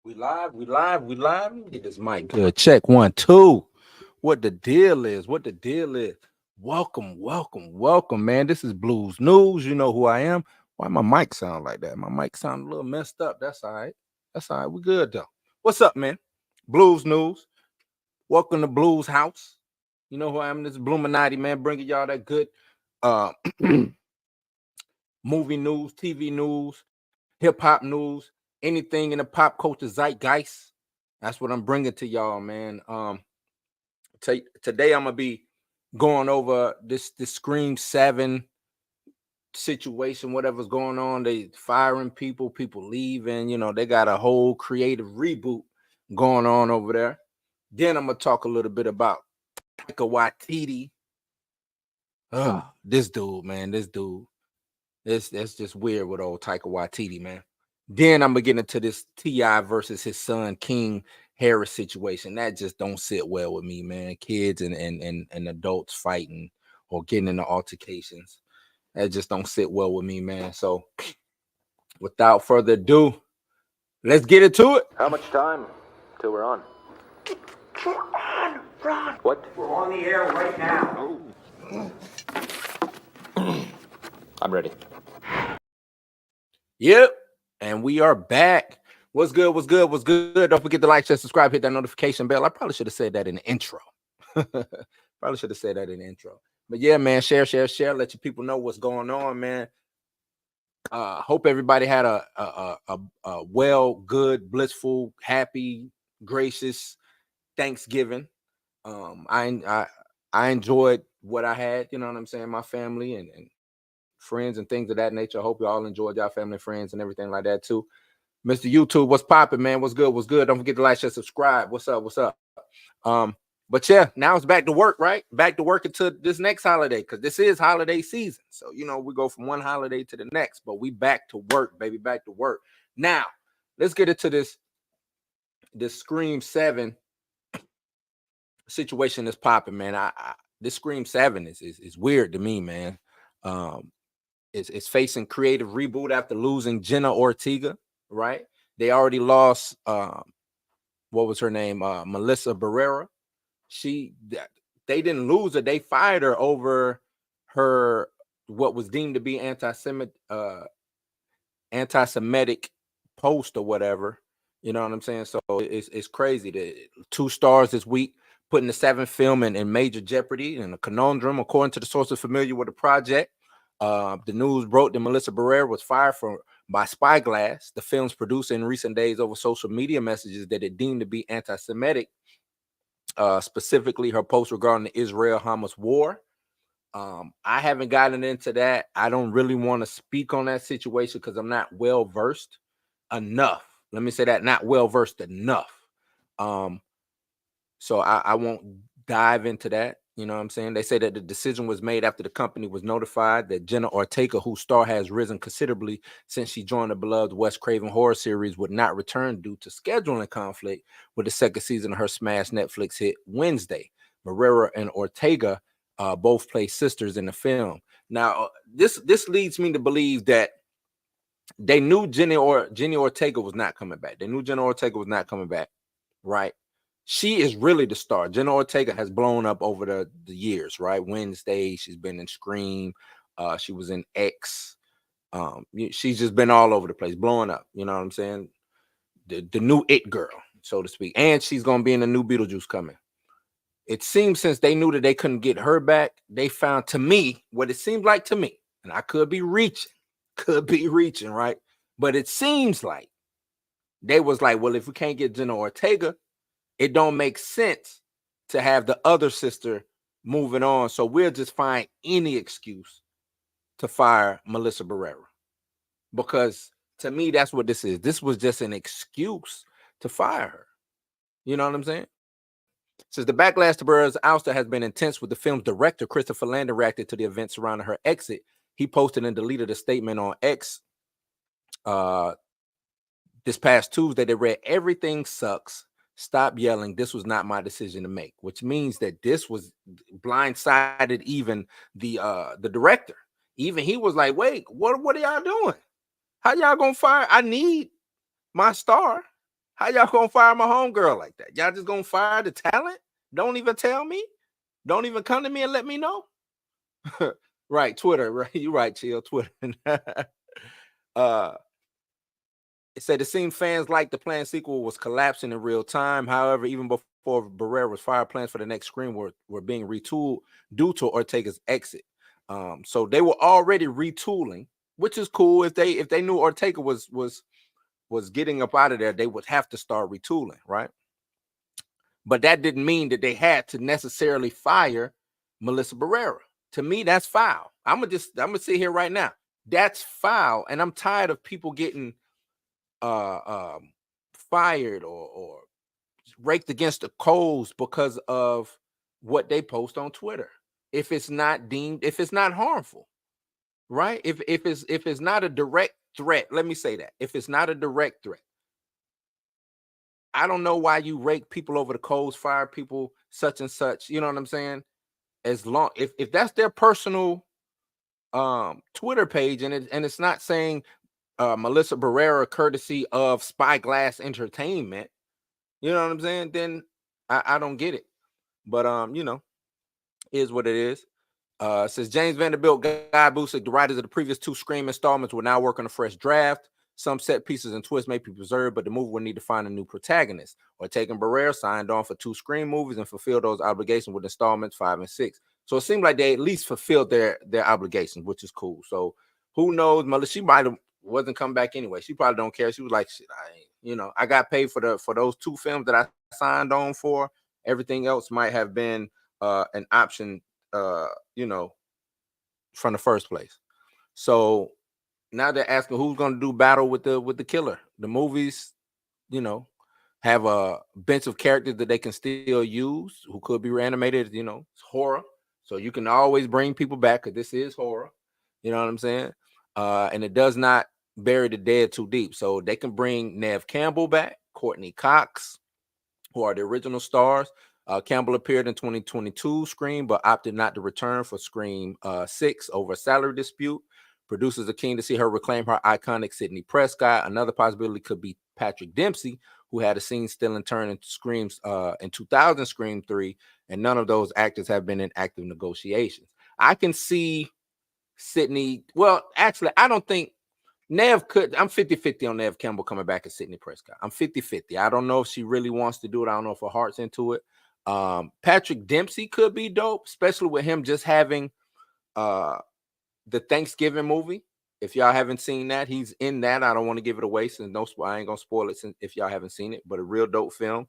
We live. Let me get this mic good. Check 1 2. What the deal is? Welcome, man. This is Blues News. You know who I am. Why my mic sound like that? My mic sound a little messed up. That's all right. We good though. What's up, man? Blues News. Welcome to Blues House. You know who I am. This is Bluminati, man. Bringing y'all that good uh movie news, TV news, hip hop news, anything in the pop culture zeitgeist. That's what I'm bringing to y'all, man. Today I'm gonna be going over this Scream 7 situation, whatever's going on. They firing people leaving. You know, they got a whole creative reboot going on over there. Then I'm gonna talk a little bit about Taika Waititi. This dude, man. That's just weird with old Taika Waititi, man. Then I'm gonna get into this T.I. versus his son King Harris situation. That just don't sit well with me, man. Kids and adults fighting or getting into altercations. That just don't sit well with me, man. So without further ado, let's get into it. How much time till we're on? We're on, Ron. What? We're on the air right now. I'm ready. Yep. And we are back. What's good? Don't forget to like, share, subscribe, hit that notification bell. I probably should have said that in the intro. But yeah, man, share. Let your people know what's going on, man. Hope everybody had a well, good, blissful, happy, gracious Thanksgiving. I enjoyed what I had, you know what I'm saying, my family and friends and things of that nature. I hope you all enjoyed y'all family, friends, and everything like that too. Mr. YouTube, what's popping, man? What's good? Don't forget to like, share, subscribe. What's up? But yeah, now it's back to work, right? Back to work until this next holiday, because this is holiday season. So, you know, we go from one holiday to the next, but we back to work, baby, back to work. Now, let's get into this Scream 7 situation that's popping, man. This Scream 7 is weird to me, man. It's facing creative reboot after losing Jenna Ortega, right? They already lost what was her name? Melissa Barrera. They didn't lose her, they fired her over her what was deemed to be anti-Semitic post or whatever. You know what I'm saying? So it's crazy. The 2 stars this week, putting the 7th film in major jeopardy and a conundrum, according to the sources familiar with the project. The news broke that Melissa Barrera was fired by Spyglass, the film's producer, in recent days over social media messages that it deemed to be anti-Semitic, specifically her post regarding the Israel-Hamas war. I haven't gotten into that. I don't really want to speak on that situation because I'm not well-versed enough. Let me say that, not well-versed enough. So I won't dive into that. You know what I'm saying? They say that the decision was made after the company was notified that Jenna Ortega, whose star has risen considerably since she joined the beloved Wes Craven horror series, would not return due to scheduling conflict with the second season of her smash Netflix hit Wednesday. Barrera and Ortega both play sisters in the film. Now, this leads me to believe that they knew Jenny Ortega was not coming back. Right? She is really the star. Jenna Ortega has blown up over the years, right? Wednesday, she's been in Scream. She was in X. She's just been all over the place, blowing up. You know what I'm saying? The new it girl, so to speak. And she's going to be in the new Beetlejuice coming. It seems since they knew that they couldn't get her back, they found, to me, what it seemed like to me, and I could be reaching, right? But it seems like they was like, well, if we can't get Jenna Ortega, it don't make sense to have the other sister moving on. So we'll just find any excuse to fire Melissa Barrera. Because to me, that's what this is. This was just an excuse to fire her. You know what I'm saying? Since the backlash to Barrera's ouster has been intense, with the film's director, Christopher Landon, reacted to the events surrounding her exit. He posted and deleted a statement on X this past Tuesday that read, "Everything sucks. Stop yelling. This was not my decision to make," which means that this was blindsided even the director. Even he was like, wait, what are y'all doing? How y'all gonna fire? I need my star. How y'all gonna fire my homegirl like that? Y'all just gonna fire the talent? Don't even tell me. Don't even come to me and let me know. Right, Twitter. Right, you right, chill. Twitter. uh, it said it seemed fans like the planned sequel was collapsing in real time. However, even before Barrera was fired, plans for the next Scream were being retooled due to Ortega's exit. So they were already retooling, which is cool. If they knew Ortega was getting up out of there, they would have to start retooling, right? But that didn't mean that they had to necessarily fire Melissa Barrera. To me, that's foul. I'm gonna sit here right now. That's foul, and I'm tired of people getting fired or raked against the coals because of what they post on Twitter. If it's not harmful, right? If it's not a direct threat, let me say that. If it's not a direct threat, I don't know why you rake people over the coals, fire people, such and such. You know what I'm saying? As long if that's their personal Twitter page and it's not saying Melissa Barrera courtesy of Spyglass Entertainment, you know what I'm saying? Then I don't get it. But is what it is. Says James Vanderbilt, Guy Busick, the writers of the previous two Scream installments will now work on a fresh draft. Some set pieces and twists may be preserved, but the movie will need to find a new protagonist. Ortega and Barrera signed on for 2 Scream movies and fulfilled those obligations with installments 5 and 6. So it seemed like they at least fulfilled their obligations, which is cool. So who knows? Melissa, she might have wasn't come back anyway. She probably don't care. She was like, shit, I got paid for those 2 films that I signed on for. Everything else might have been an option, from the first place. So now they're asking who's going to do battle with the killer. The movies, have a bench of characters that they can still use who could be reanimated. It's horror, so you can always bring people back because this is horror. You know what I'm saying? And it does not bury the dead too deep, so they can bring Nev Campbell back, Courtney Cox, who are the original stars. Campbell appeared in 2022 Scream, but opted not to return for Scream 6 over a salary dispute. Producers are keen to see her reclaim her iconic Sidney Prescott. Another possibility could be Patrick Dempsey, who had a scene still in turn in Screams in 2000 Scream 3, and none of those actors have been in active negotiations. I can see Sidney. Well, actually, I don't think Nev could. I'm 50-50 on Nev Campbell coming back as Sidney Prescott. I'm 50-50. I don't know if she really wants to do it. I don't know if her heart's into it. Patrick Dempsey could be dope, especially with him just having the Thanksgiving movie. If y'all haven't seen that, he's in that. I don't want to give it away since I ain't gonna spoil it if y'all haven't seen it, but a real dope film.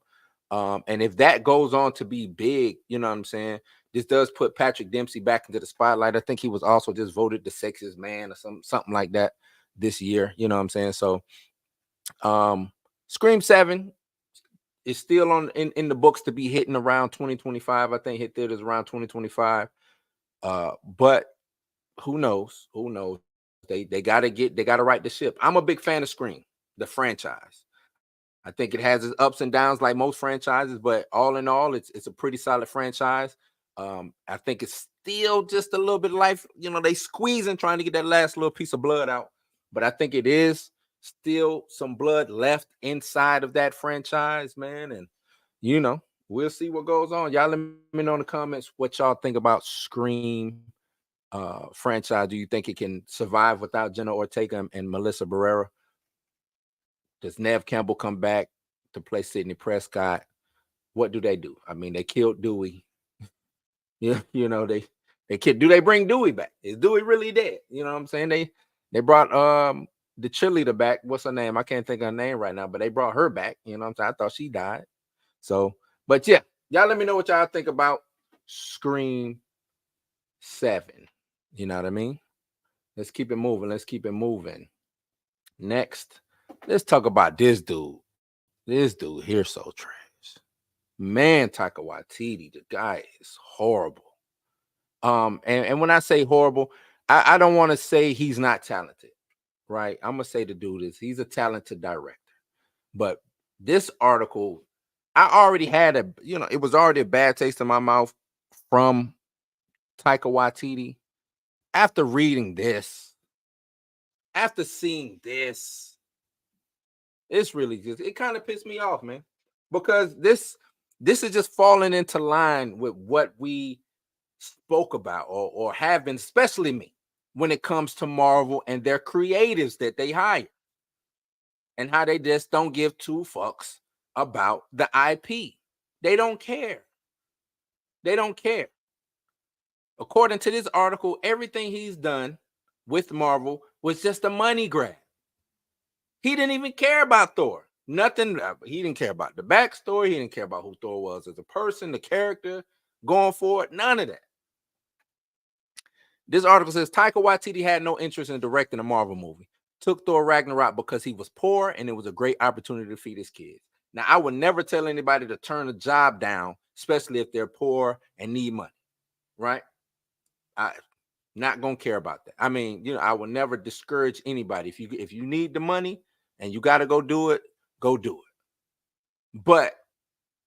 And if that goes on to be big, you know what I'm saying? This does put Patrick Dempsey back into the spotlight. I think he was also just voted the sexiest man or something like that this year. You know what I'm saying? So Scream 7 is still in the books to be hitting around 2025. I think hit theaters around 2025. But who knows? They gotta right the ship. I'm a big fan of Scream, the franchise. I think it has its ups and downs like most franchises, but all in all, it's a pretty solid franchise. I think it's still just a little bit of life. They squeezing trying to get that last little piece of blood out, but I think it is still some blood left inside of that franchise, man. And we'll see what goes on. Y'all let me know in the comments what y'all think about Scream franchise. Do you think it can survive without Jenna Ortega and Melissa Barrera? Does Nev Campbell come back to play Sidney Prescott? What do they do? I mean, they killed Dewey. Yeah, do they bring Dewey back? Is Dewey really dead? You know what I'm saying? They brought the cheerleader back. What's her name? I can't think of her name right now, but they brought her back. You know what I'm saying? I thought she died. So, but yeah, y'all let me know what y'all think about Scream 7. You know what I mean? Let's keep it moving. Next, let's talk about this dude. This dude here so trash. Man, Taika Waititi, the guy is horrible. And when I say horrible, I don't want to say he's not talented, right? I'm gonna say the dude he's a talented director. But this article, I already had it was already a bad taste in my mouth from Taika Waititi. After reading this, after seeing this, It's really just, it kind of pissed me off, man, because this is just falling into line with what we spoke about or have been, especially me, when it comes to Marvel and their creatives that they hire and how they just don't give two fucks about the IP. They don't care. They don't care. According to this article, everything he's done with Marvel was just a money grab. He didn't even care about Thor. Nothing. He didn't care about the backstory. He didn't care about who Thor was as a person, the character, going forward. None of that. This article says Taika Waititi had no interest in directing a Marvel movie. Took Thor Ragnarok because he was poor and it was a great opportunity to feed his kids. Now, I would never tell anybody to turn a job down, especially if they're poor and need money, right? I'm not gonna care about that. I mean, I will never discourage anybody. If you need the money and you got to go do it, go do it. But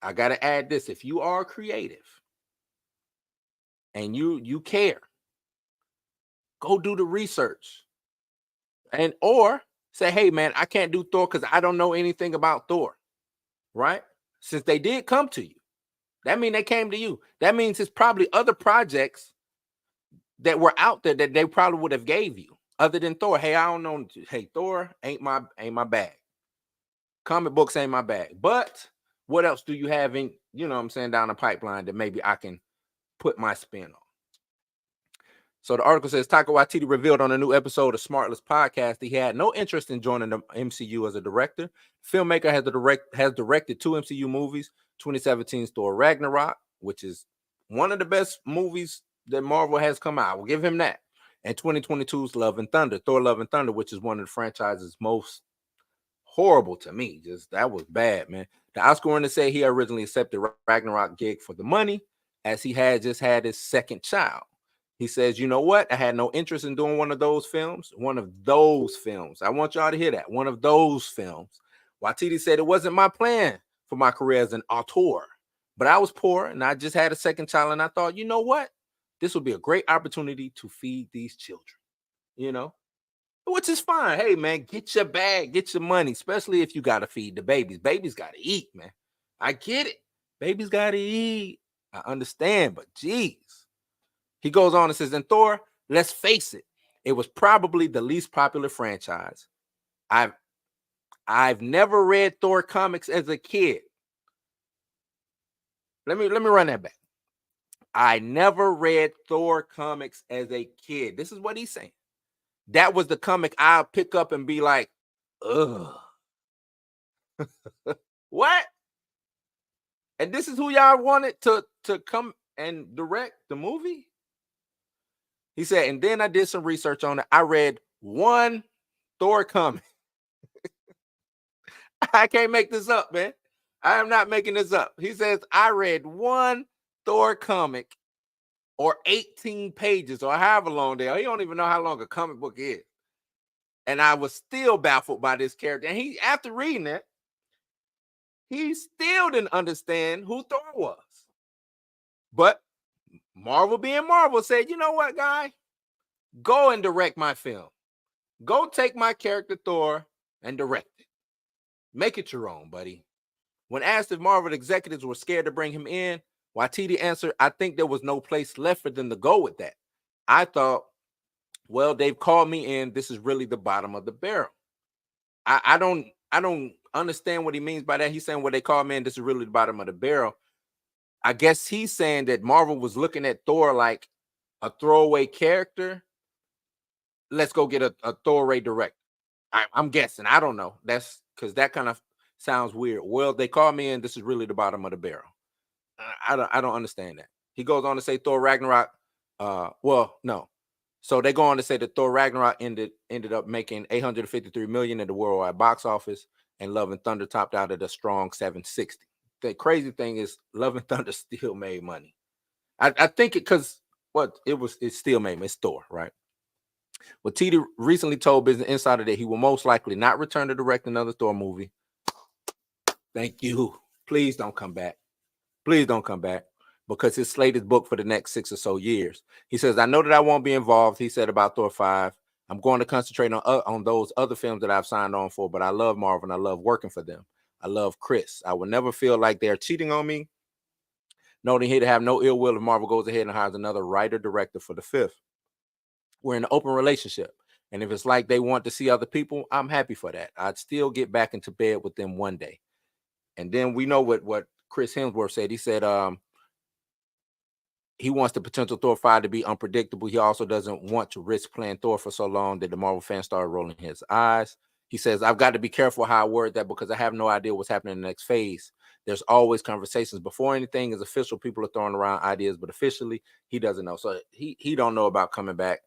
I got to add this: if you are creative and you care, go do the research, and or say, hey man, I can't do Thor because I don't know anything about Thor, right? Since they did come to you, that means they came to you. That means it's probably other projects that were out there that they probably would have gave you other than Thor. Hey, I don't know. Hey, Thor ain't my bag. Comic books ain't my bag. But what else do you have in, what I'm saying, down the pipeline that maybe I can put my spin on? So the article says Taika Waititi revealed on a new episode of Smartless podcast he had no interest in joining the MCU as a director. Filmmaker has directed two MCU movies, 2017's Thor Ragnarok, which is one of the best movies that Marvel has come out. I will give him that. And 2022's Love and Thunder, Thor Love and Thunder, which is one of the franchise's most horrible to me. Just that was bad, man. The Oscar winner said he originally accepted Ragnarok gig for the money, as he had just had his second child. He says, you know what? I had no interest in doing one of those films. One of those films. I want y'all to hear that. One of those films. Waititi said it wasn't my plan for my career as an auteur, but I was poor and I just had a second child. And I thought, you know what? This would be a great opportunity to feed these children, which is fine. Hey, man, get your bag, get your money, especially if you got to feed the babies. Babies got to eat, man. I get it. Babies got to eat. I understand, but geez. He goes on and says, in Thor, let's face it, it was probably the least popular franchise. I've never read Thor comics as a kid. Let me run that back. I never read Thor comics as a kid. This is what he's saying. That was the comic I'll pick up and be like, ugh. What? And this is who y'all wanted to come and direct the movie? He said, and then I did some research on it. I read one Thor comic. I can't make this up, man. I am not making this up. He says, I read one Thor comic or 18 pages or however long they are. He don't even know how long a comic book is. And I was still baffled by this character. And after reading it, he still didn't understand who Thor was. But Marvel being Marvel said, you know what, guy? Go and direct my film. Go take my character Thor and direct it. Make it your own, buddy. When asked if Marvel executives were scared to bring him in, Waititi answered, I think there was no place left for them to go with that. I thought, well, they've called me in. This is really the bottom of the barrel. I don't understand what he means by that. He's saying, well, they called me in. This is really the bottom of the barrel. I guess he's saying that Marvel was looking at Thor like a throwaway character. Let's go get a Thor Ray direct. I'm guessing. I don't know. That's because that kind of sounds weird. Well, they called me in. This is really the bottom of the barrel. I don't understand that. He goes on to say Thor Ragnarok. Well, no. So they go on to say that Thor Ragnarok ended up making $853 million in the worldwide box office, and Love and Thunder topped out at a strong $760. The crazy thing is, Love and Thunder still made money. I think it because it still made money. It's Thor, right? Waititi recently told Business Insider that he will most likely not return to direct another Thor movie. Thank you. Please don't come back. Please don't come back, because his slate is booked for the next 6 or so years. He says, I know that I won't be involved, he said about Thor 5, I'm going to concentrate on those other films that I've signed on for, but I love Marvel and I love working for them. I love Chris. I would never feel like they're cheating on me. Noting here to have no ill will if Marvel goes ahead and hires another writer director for the fifth. We're in an open relationship. And if it's like they want to see other people, I'm happy for that. I'd still get back into bed with them one day. And then we know what Chris Hemsworth said. He said he wants the potential Thor 5 to be unpredictable. He also doesn't want to risk playing Thor for so long that the Marvel fans started rolling his eyes. He says, I've got to be careful how I word that because I have no idea what's happening in the next phase. There's always conversations. Before anything is official, people are throwing around ideas, but officially, he doesn't know. So he don't know about coming back.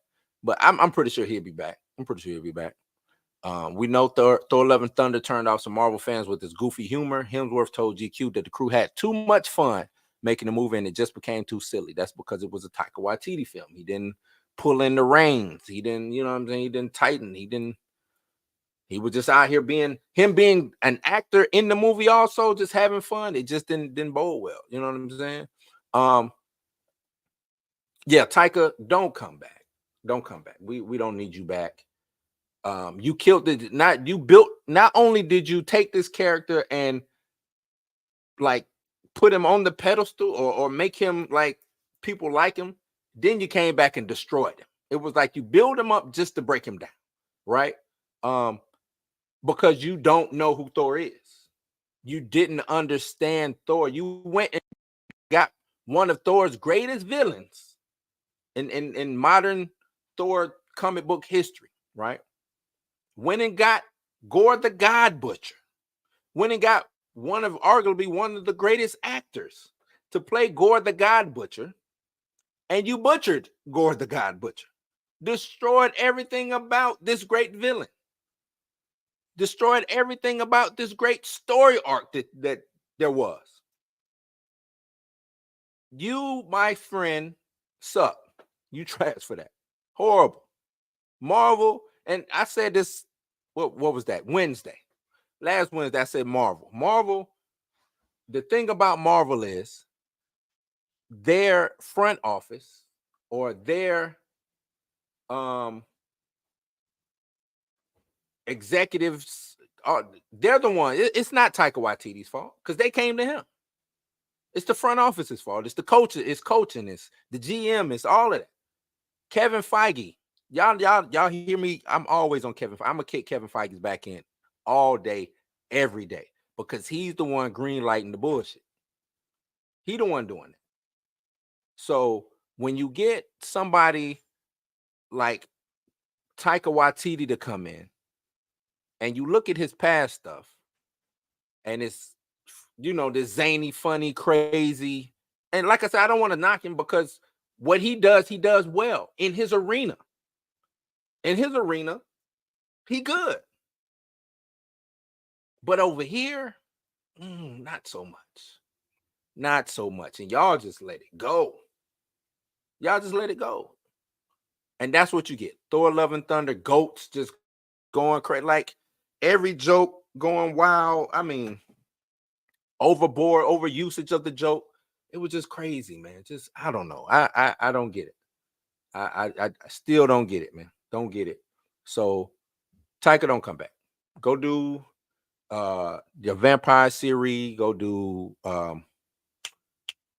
But I'm pretty sure he'll be back. We know Thor Love and Thunder turned off some Marvel fans with his goofy humor. Hemsworth told GQ that the crew had too much fun making the movie and it just became too silly. That's because it was a Taika Waititi film. He didn't pull in the reins. He didn't, you know what I'm saying? He didn't tighten. He was just out here being an actor in the movie, also just having fun. It just didn't bode well. You know what I'm saying? Yeah, Taika, don't come back. Don't come back. We don't need you back. You killed it. Not only did you take this character and like put him on the pedestal or make him like people like him, then you came back and destroyed him. It was like you build him up just to break him down, right? Because you don't know who Thor is. You didn't understand Thor. You went and got one of Thor's greatest villains in modern Thor comic book history, right? Went and got Gore the God Butcher. Went and got arguably one of the greatest actors to play Gore the God Butcher. And you butchered Gore the God Butcher. Destroyed everything about this great villain. Destroyed everything about this great story arc that there was. You, my friend, suck. You trash for that. Horrible. Marvel, and I said this, what was that? Wednesday. Last Wednesday, I said Marvel. Marvel, the thing about Marvel is their front office or their executives, they're the one. It's not Taika Waititi's fault because they came to him. It's the front office's fault. It's the coach. It's coaching. It's the GM. It's all of that. Kevin Feige. Y'all hear me? I'm always on Kevin. I'm gonna kick Kevin Feige's back in all day, every day, because he's the one green lighting the bullshit. He the one doing it. So when you get somebody like Taika Waititi to come in, and you look at his past stuff, and it's this zany, funny, crazy, and like I said, I don't want to knock him because what he does well in his arena. In his arena, he good. But over here, not so much. Not so much. And y'all just let it go. Y'all just let it go. And that's what you get. Thor Love and Thunder, goats just going crazy. Like every joke going wild. I mean, overboard, over usage of the joke. It was just crazy, man. Just, I don't know. I don't get it. I still don't get it, man. Don't get it. So Taika, don't come back. Go do your vampire series. Go do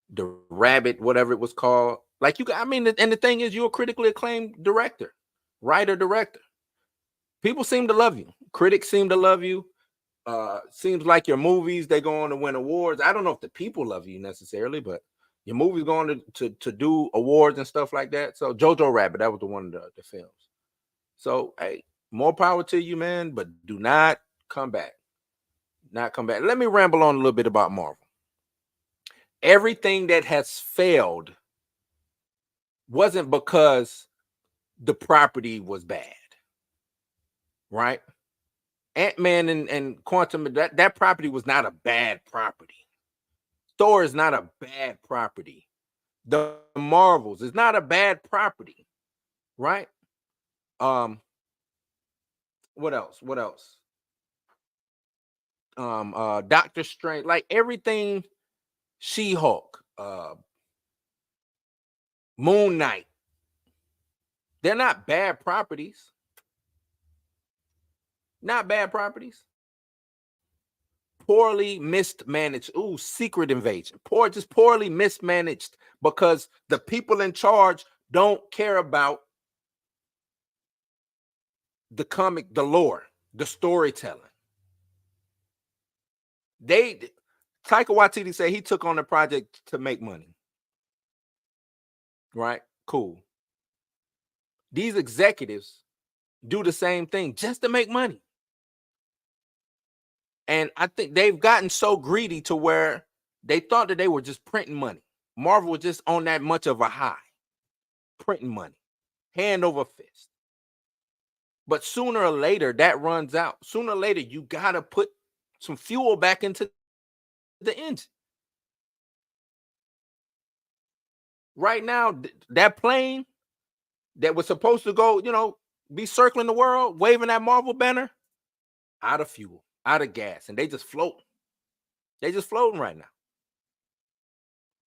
the rabbit, whatever it was called. Like and the thing is, you're a critically acclaimed director, writer, director. People seem to love you. Critics seem to love you. Seems like your movies, they go on to win awards. I don't know if the people love you necessarily, but your movies going to do awards and stuff like that. So Jojo Rabbit, that was the one of the films. So hey, more power to you, man. But do not come back. Not come back. Let me ramble on a little bit about Marvel. Everything that has failed wasn't because the property was bad, right? Ant-Man and Quantum, that property was not a bad property. Thor is not a bad property. The Marvels is not a bad property, right? What else? Doctor Strange, like everything, She-Hulk, Moon Knight, they're not bad properties. Not bad properties. Poorly mismanaged. Ooh, secret invasion. Just poorly mismanaged because the people in charge don't care about the comic, the lore, the storytelling. Taika Waititi said he took on the project to make money. Right? Cool. These executives do the same thing just to make money. And I think they've gotten so greedy to where they thought that they were just printing money. Marvel was just on that much of a high, printing money, hand over fist. But sooner or later, that runs out. Sooner or later, you got to put some fuel back into the engine. Right now, that plane that was supposed to go, be circling the world, waving that Marvel banner, out of fuel, out of gas, and they just float. They just floating right now.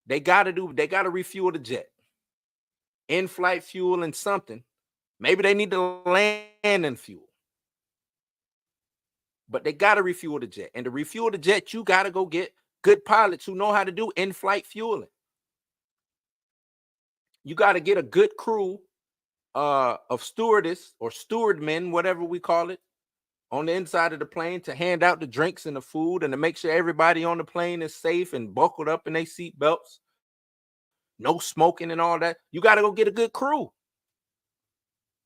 They got to refuel the jet. In-flight fuel and something. Maybe they need to land in fuel. But they got to refuel the jet. And to refuel the jet, you got to go get good pilots who know how to do in-flight fueling. You got to get a good crew of stewardess or stewardmen, whatever we call it, on the inside of the plane to hand out the drinks and the food and to make sure everybody on the plane is safe and buckled up in their seat belts. No smoking and all that. You got to go get a good crew.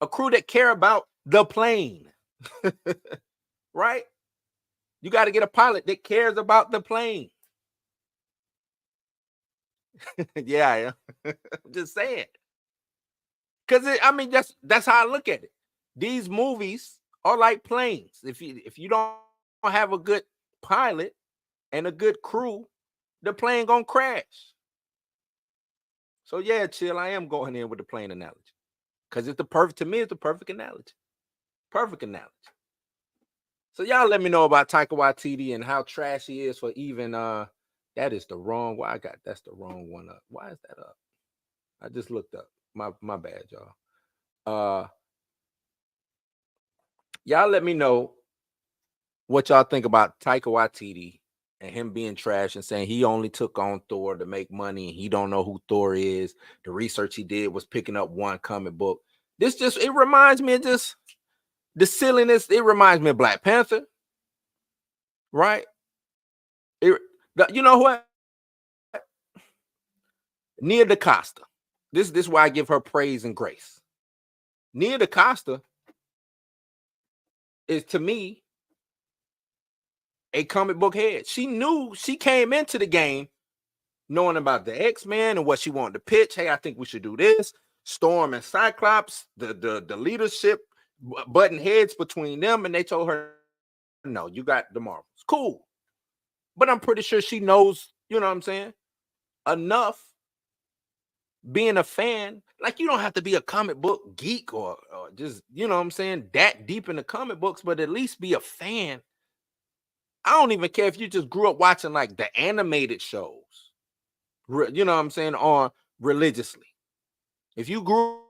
A crew that care about the plane. Right? You got to get a pilot that cares about the plane. Yeah. I'm just saying. Because that's how I look at it. These movies are like planes. If you don't have a good pilot and a good crew, the plane gonna crash. So yeah, chill. I am going in with the plane analogy because it's the perfect analogy. Perfect analogy. So y'all let me know about Taika Waititi and how trash he is for even that is the wrong. That's the wrong one up. Why is that up? I just looked up. My bad, y'all. Y'all let me know what y'all think about Taika Waititi and him being trash and saying he only took on Thor to make money and he don't know who Thor is. The research he did was picking up one comic book. It reminds me of just the silliness. It reminds me of Black Panther, right? You know what? Nia DaCosta. This is why I give her praise and grace. Nia DaCosta is, to me, a comic book head. She came into the game knowing about the X-Men and what she wanted to pitch. Hey, I think we should do this. Storm and Cyclops, the leadership button heads between them, and they told her, no, you got the Marvels. Cool. But I'm pretty sure she knows, you know what I'm saying, enough being a fan. Like, you don't have to be a comic book geek or just, you know what I'm saying, that deep in the comic books, but at least be a fan. I don't even care if you just grew up watching like the animated shows, you know what I'm saying, on religiously. If you grew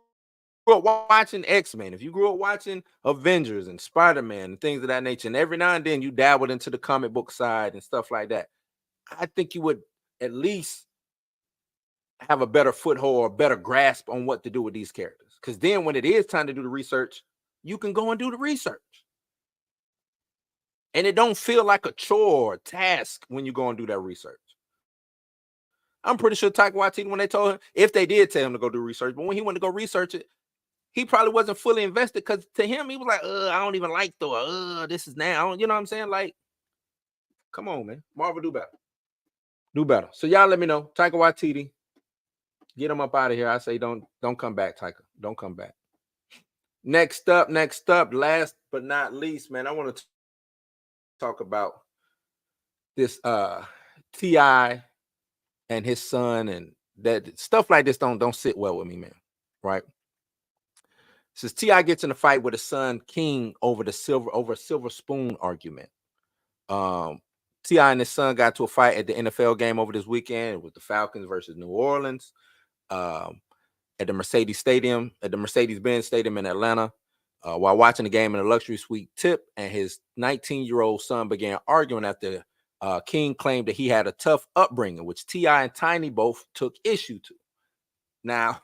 up watching X-Men, if you grew up watching Avengers and Spider-Man and things of that nature, and every now and then you dabbled into the comic book side and stuff like that, I think you would at least have a better foothold or a better grasp on what to do with these characters. Because then when it is time to do the research, you can go and do the research. And it don't feel like a chore or task when you go and do that research. I'm pretty sure Taika Waititi, when they told him, if they did tell him to go do research, but when he went to go research it, he probably wasn't fully invested because to him, he was like, I don't even like Thor. This is now. You know what I'm saying? Like, come on, man. Marvel, do better. Do better. So y'all let me know. Taika Waititi, get him up out of here. I say don't come back, Taika. Don't come back. Next up, last but not least, man, I want to talk about this T.I. and his son, and that stuff like this don't sit well with me, man. Right? Says T.I. gets in a fight with his son King over a silver spoon argument. T.I. and his son got to a fight at the NFL game over this weekend with the Falcons versus New Orleans. At the Mercedes-Benz Stadium in Atlanta. while watching the game in a luxury suite tip, and his 19-year-old son began arguing after King claimed that he had a tough upbringing, which T.I. and Tiny both took issue to. Now,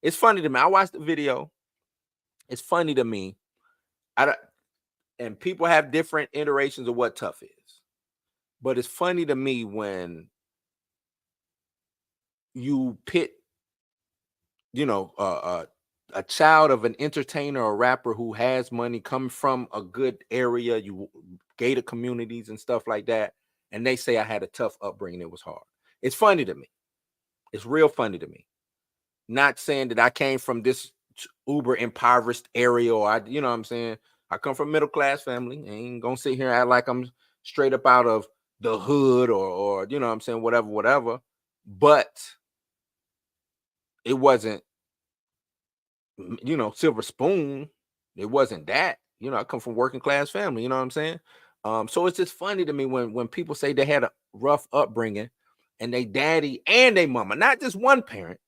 it's funny to me. I watched the video. It's funny to me. And people have different iterations of what tough is. But it's funny to me when you pit, a child of an entertainer or rapper who has money, come from a good area, you gated communities and stuff like that, and they say I had a tough upbringing, it was hard. It's funny to me. It's real funny to me. Not saying that I came from this uber impoverished area, or you know what I'm saying? I come from a middle class family. I ain't gonna sit here and act like I'm straight up out of the hood or you know what I'm saying, whatever. But it wasn't, silver spoon. It wasn't that. I come from working class family, you know what I'm saying? So it's just funny to me when people say they had a rough upbringing and they daddy and they mama, not just one parent,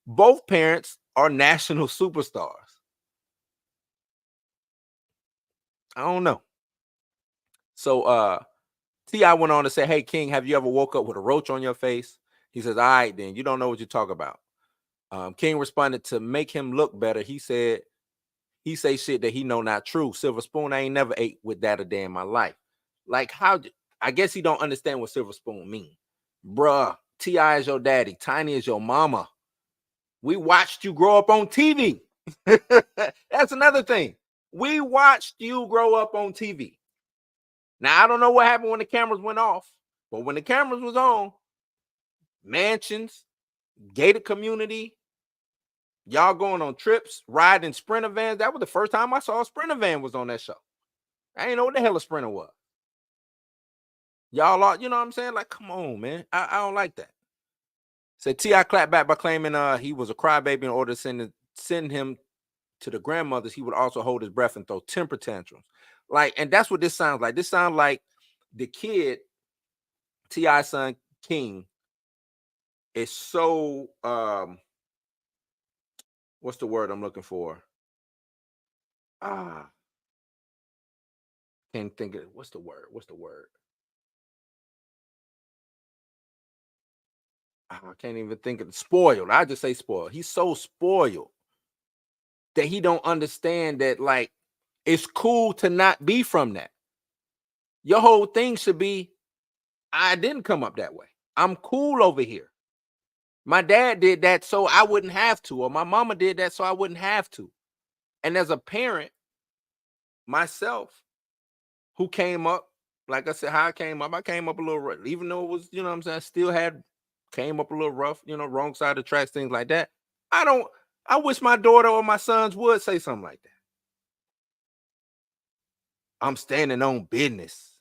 both parents are national superstars. I don't know. So T.I. went on to say, "Hey King, have you ever woke up with a roach on your face?" He says, "All right, then you don't know what you talk about." King responded, to make him look better, he said, he say shit that he know not true. Silver spoon, I ain't never ate with that a day in my life. Like, how? I guess he don't understand what silver spoon mean. Bruh, T.I. is your daddy. Tiny is your mama. We watched you grow up on TV. That's another thing. We watched you grow up on TV. Now, I don't know what happened when the cameras went off, but when the cameras was on, mansions, gated community, y'all going on trips, riding Sprinter vans. That was the first time I saw a Sprinter van was on that show. I didn't know what the hell a Sprinter was. Y'all are, you know what I'm saying? Like, come on, man. I don't like that. Said T.I. clapped back by claiming he was a crybaby. In order to send him to the grandmothers, he would also hold his breath and throw temper tantrums. Like, and that's what this sounds like. This sounds like the kid, T.I. son King, is so what's the word I'm looking for? Can't think of what's the word? I can't even think of it. Spoiled. I just say spoiled. He's so spoiled that he don't understand that, like, it's cool to not be from that. Your whole thing should be, I didn't come up that way. I'm cool over here. My dad did that so I wouldn't have to, or my mama did that so I wouldn't have to. And as a parent myself, who came up, like I said, how I came up a little rough, even though it was, you know what I'm saying, I still came up a little rough, wrong side of the tracks, things like that. I wish my daughter or my sons would say something like that. I'm standing on business.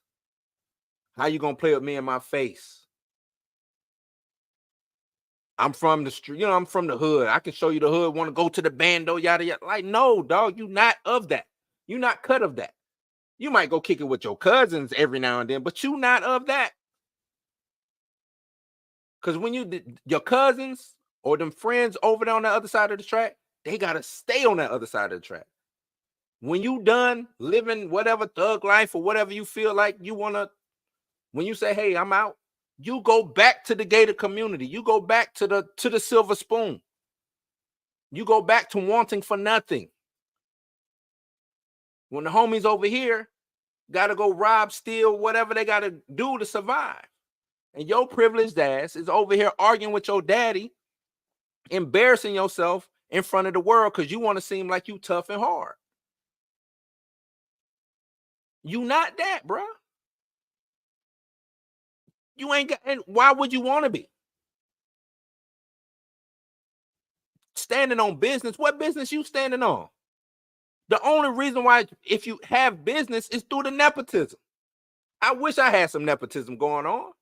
How you gonna play with me in my face? I'm from the street, I'm from the hood. I can show you the hood, want to go to the bando, yada yada. Like, no, dog, you not of that. You not cut of that. You might go kick it with your cousins every now and then, but you not of that. Because when your cousins or them friends over there on the other side of the track, they gotta stay on that other side of the track. When you done living whatever thug life or whatever you feel like you wanna, when you say, "Hey, I'm out," you go back to the gated community. You go back to the silver spoon. You go back to wanting for nothing. When the homies over here gotta go rob, steal, whatever they gotta do to survive. And your privileged ass is over here arguing with your daddy, embarrassing yourself in front of the world because you want to seem like you tough and hard. You not that, bro. You ain't got, and why would you want to be? Standing on business. What business you standing on? The only reason why, if you have business, is through the nepotism. I wish I had some nepotism going on.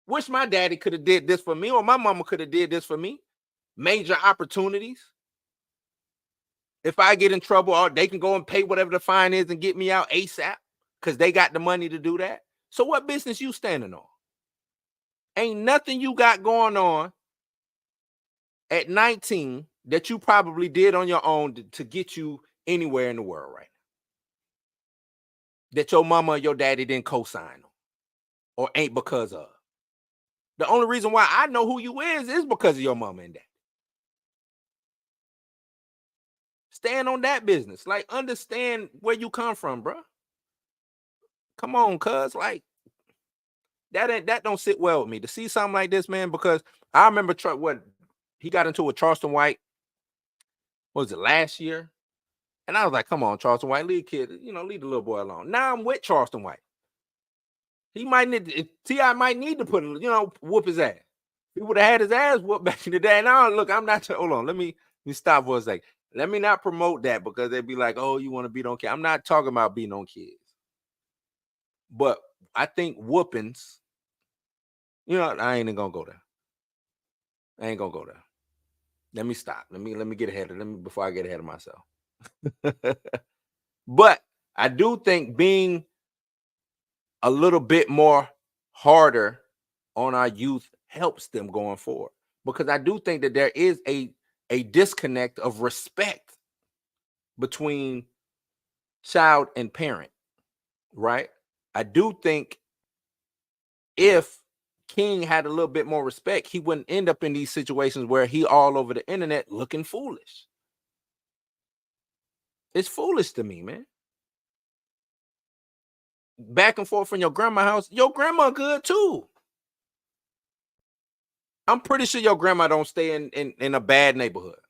Wish my daddy could have did this for me, or my mama could have did this for me. Major opportunities. If I get in trouble, they can go and pay whatever the fine is and get me out ASAP because they got the money to do that. So what business you standing on? Ain't nothing you got going on at 19 that you probably did on your own to get you anywhere in the world right now that your mama or your daddy didn't co-sign on or ain't because of. The only reason why I know who you is because of your mama and dad. Stand on that business. Like, understand where you come from, bro. Come on, cuz. Like, that don't sit well with me to see something like this, man. Because I remember what he got into with Charleston White. What was it, last year? And I was like, come on, Charleston White, leave the little boy alone. Now I'm with Charleston White. He might need T.I. might need to whoop his ass. He would have had his ass whooped back in the day. Now look, I'm not. Hold on, let me stop for a second. Let me not promote that because they'd be like, oh, you want to beat on kids. I'm not talking about beating on kids. But I think whoopings, I ain't gonna go there. I ain't gonna go there. Let me stop. Let me get ahead of before I get ahead of myself. But I do think being a little bit more harder on our youth helps them going forward, because I do think that there is a disconnect of respect between child and parent, right? I do think if King had a little bit more respect, he wouldn't end up in these situations where he all over the internet looking foolish. It's foolish to me, man. Back and forth from your grandma's house, your grandma good too. I'm pretty sure your grandma don't stay in a bad neighborhood.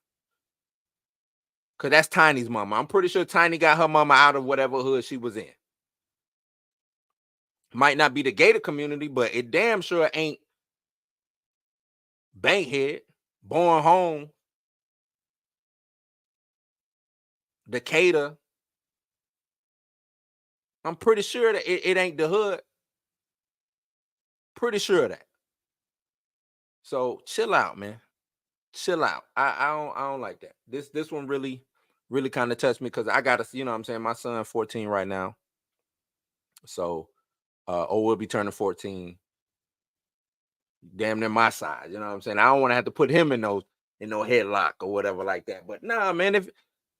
Because that's Tiny's mama. I'm pretty sure Tiny got her mama out of whatever hood she was in. Might not be the gated community, but it damn sure ain't Bankhead, Born Home, Decatur. I'm pretty sure that it ain't the hood. Pretty sure of that. So chill out, man. Chill out. I don't like that. This one really kind of touched me because I gotta, what I'm saying, my son 14 right now. So we'll be turning 14. Damn near my size, you know what I'm saying? I don't want to have to put him in no headlock or whatever like that. But nah, man, if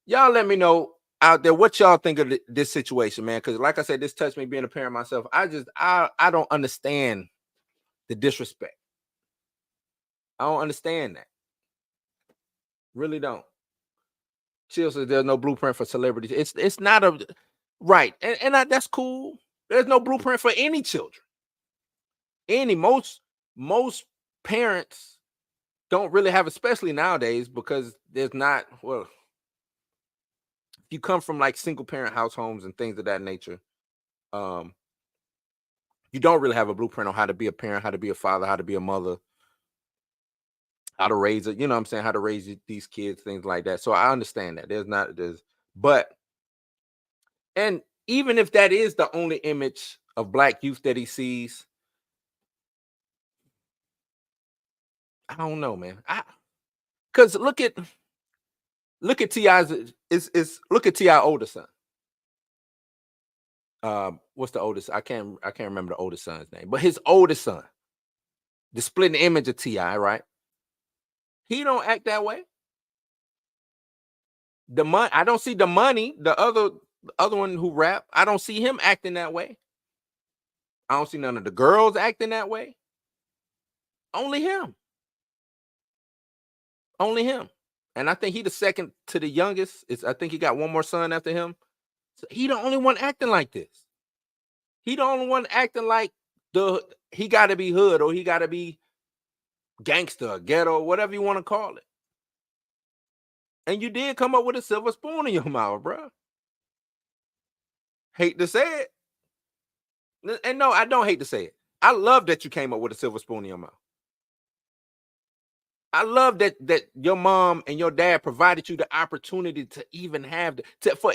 y'all let me know out there what y'all think of this situation, man. Because like I said, this touched me being a parent myself. I don't understand the disrespect. I don't understand that. Really don't. Chill says there's no blueprint for celebrities. It's not a right, and that's cool. There's no blueprint for any children. Most parents don't really have, especially nowadays, because there's not, well, if you come from like single parent households and things of that nature, you don't really have a blueprint on how to be a parent, how to be a father, how to be a mother, how to raise it, what I'm saying, how to raise these kids, things like that. So I understand that but and even if that is the only image of Black youth that he sees, I don't know, man. Because look at T.I.'s look at T.I. older son. What's the oldest? I can't remember the oldest son's name, but his oldest son, the splitting image of T.I., right? He don't act that way. The money, I don't see the money. The other one who rap, I don't see him acting that way. I don't see none of the girls acting that way. Only him. Only him. And I think he the second to the youngest. I think he got one more son after him. So he the only one acting like this. He the only one acting like he got to be hood, or he got to be gangster, ghetto, whatever you want to call it. And you did come up with a silver spoon in your mouth, bro. Hate to say it. And no, I don't hate to say it. I love that you came up with a silver spoon in your mouth. I love that your mom and your dad provided you the opportunity to even have for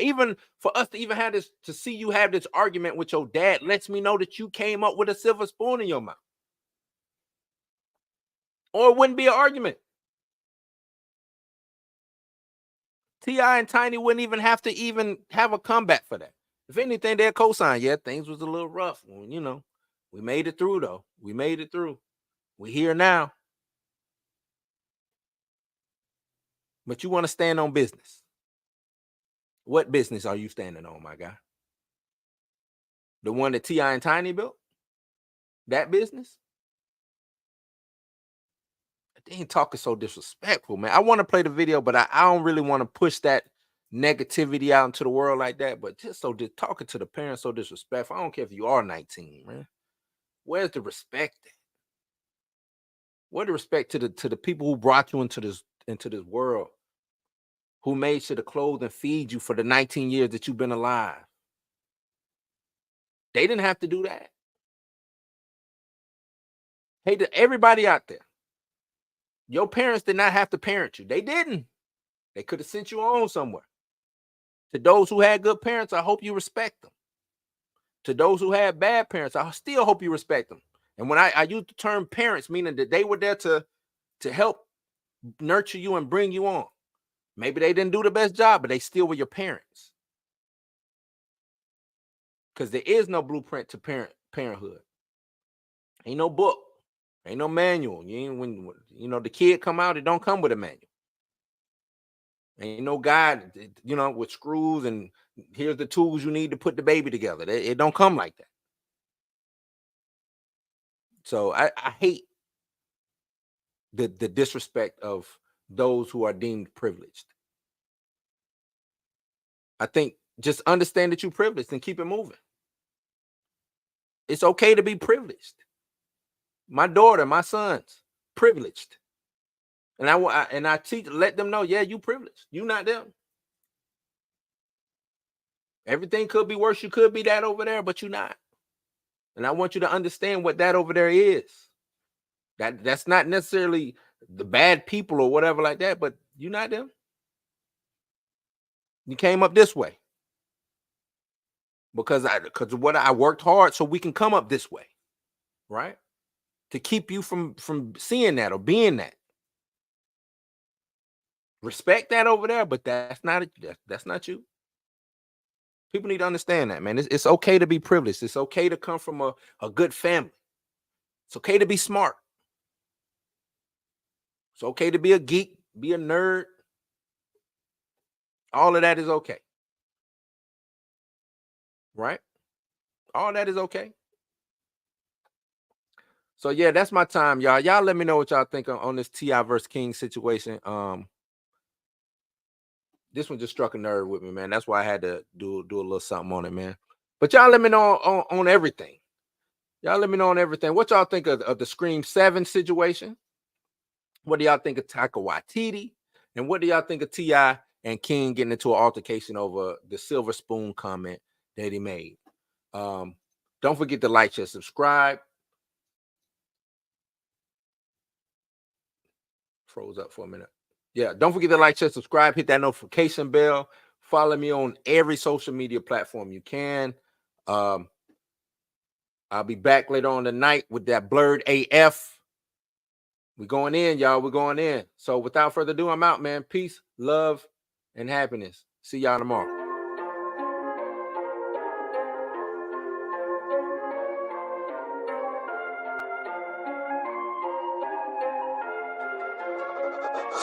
us to even have this, to see you have this argument with your dad lets me know that you came up with a silver spoon in your mouth. Or it wouldn't be an argument. T.I. and Tiny wouldn't even have to even have a comeback for that. If anything, they'll co-sign. Yeah, things was a little rough. Well, we made it through, though. We made it through. We're here now. But you want to stand on business. What business are you standing on, my guy? The one that T.I. and Tiny built? That business? They ain't talking so disrespectful, man. I want to play the video, but I don't really want to push that negativity out into the world like that. But just talking to the parents so disrespectful. I don't care if you are 19, man. Where's the respect at? Where's the respect to the people who brought you into this world, who made sure to clothe and feed you for the 19 years that you've been alive? They didn't have to do that. Hey, to everybody out there, your parents did not have to parent you. They didn't. They could have sent you on somewhere. To those who had good parents, I hope you respect them. To those who had bad parents, I still hope you respect them. And when I use the term parents, meaning that they were there to help nurture you and bring you on. Maybe they didn't do the best job, but they still were your parents. Because there is no blueprint to parenthood. Ain't no book. Ain't no manual. When the kid come out, it don't come with a manual. Ain't no guide, with screws and here's the tools you need to put the baby together. It don't come like that. So I hate the disrespect of those who are deemed privileged. I think just understand that you're privileged and keep it moving. It's okay to be privileged. My daughter, my sons, privileged. And I teach, let them know, yeah, you privileged. You not them. Everything could be worse. You could be that over there, but you're not. And I want you to understand what that over there is. That's not necessarily the bad people or whatever like that, but you're not them. You came up this way. Because what I worked hard so we can come up this way, right? To keep you from seeing that or being that. Respect that over there, but that's not you. People need to understand that, man. It's okay to be privileged. It's okay to come from a good family. It's okay to be smart. It's okay to be a geek, be a nerd. All of that is okay. Right? All that is okay. So yeah, that's my time, y'all. Y'all let me know what y'all think on this T.I. versus King situation. This one just struck a nerve with me, man. That's why I had to do a little something on it, man. But y'all let me know on everything. Y'all let me know on everything. What y'all think of the Scream 7 situation? What do y'all think of Taika Waititi? And what do y'all think of T.I. and King getting into an altercation over the silver spoon comment that he made? Don't forget to like, share, subscribe. Froze up for a minute. Yeah, don't forget to like, share, subscribe, hit that notification bell. Follow me on every social media platform you can. I'll be back later on tonight with that Blurred AF. We're going in, y'all. We're going in. So without further ado, I'm out, man. Peace, love, and happiness. See y'all tomorrow.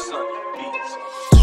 Sunny Beats.